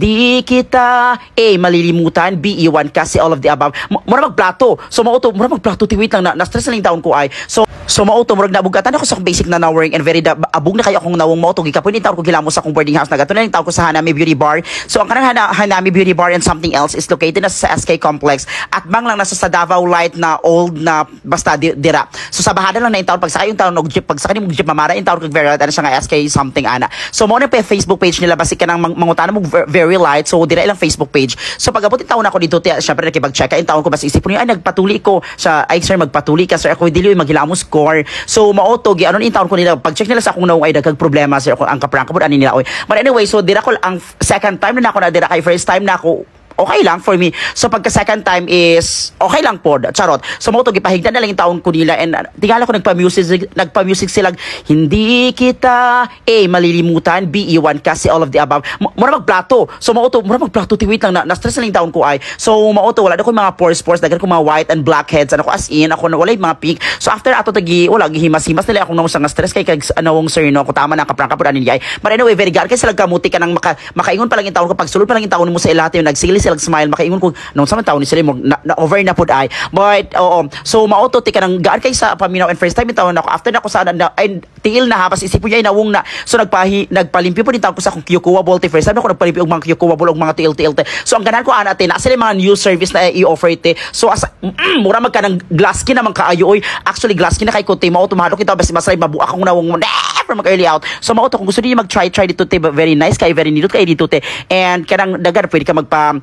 Di kita malilimutan, B, iwan kasi all of the above. Mura magplato. So mauto, mura magplato ti wait lang na stress na lang taon ko ay. So mauto murag nabugatan ako sa akong basic na nawering and very abog na kayo akong nawong mauto gikapoy ni taon ko gilamos sa akong boarding house na gato na lang taon ko sa Hanami Beauty Bar. So ang kanang Hanami Beauty Bar and something else is located na sa SK Complex at bang lang nasa sa Davao Light na old na basta dira. So sa bahada lang na yung taon pagsakay yung taon og jeep pagsakay mo jeep mamara yung taon kag very light ana siya nga SK something ana. So mo na pa Facebook page nila basi ka nang mangutana mo very light. So dira ilang Facebook page. So pag abot yung taon ako dito syempre nakipag-check yung taon ko basi isipon niya ay nagpatuli ko sa ay sir magpatuli ka sir ako dili maghilamos score. So mauto gi anon in taon ko nila pag-check nila sa akong nawong ay dagag problema sir ako ang kaprank ko ani nila oy. But anyway so dira ko ang second time na ako na dira kay first time na ako okay lang for me. So pagka second time is okay lang po. Charot. So mo to gipahigdan na lang yung taon ko nila and tingala ko nagpa-music sila hindi kita malilimutan, B, iwan kasi all of the above. Mura magplato. So mo to mura magplato ti wait lang na stress na lang taon ko ay. So mo to wala na ko mga pores dagan ko mga white and black heads ano ko as in ako na wala mga pink. So after ato tagi wala gihimas-himas nila ako nang sa stress kay kag anong sir no ko tama na kaprank po ani ay. But anyway very good kay sila kamuti ka nang makaingon pa lang yung taon ko pag sulod pa lang yung taon mo sa ilate yung nagsigili sila smile makaingon ko nung sa taon ni sila mo na over na pud ay but oo so mauto ti ka nang gaan kay sa paminaw and first time yung taon ako after na ko sa na tiil na hapas isip niya nawong na so nagpalimpyo po din taon ko sa akong Kyokuwa Bolt first time ako nagpalimpyo og mga Kyokuwa Bolt og mga tiil so ang ganan ko ana ti na sila mga new service na i-offer ti so as mura magka ng glass skin naman kaayo oy actually glass skin na kay ko ti mauto mahadok kita basi masay mabuak akong nawong never mag early out so mauto kung gusto niyo mag-try dito ti very nice kay very nindot kay dito ti and kanang dagan pwede ka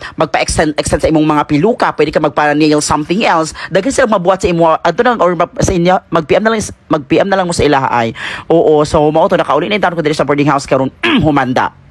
magpa-extend sa imong mga piluka, pwede ka magpa-nail something else. Daghan sila mabuhat sa imo adto nang or sa inyo mag-PM na lang mo sa ilaha ay. Oo, so mao to nakauli na yung taon ko diri sa boarding house karon humanda.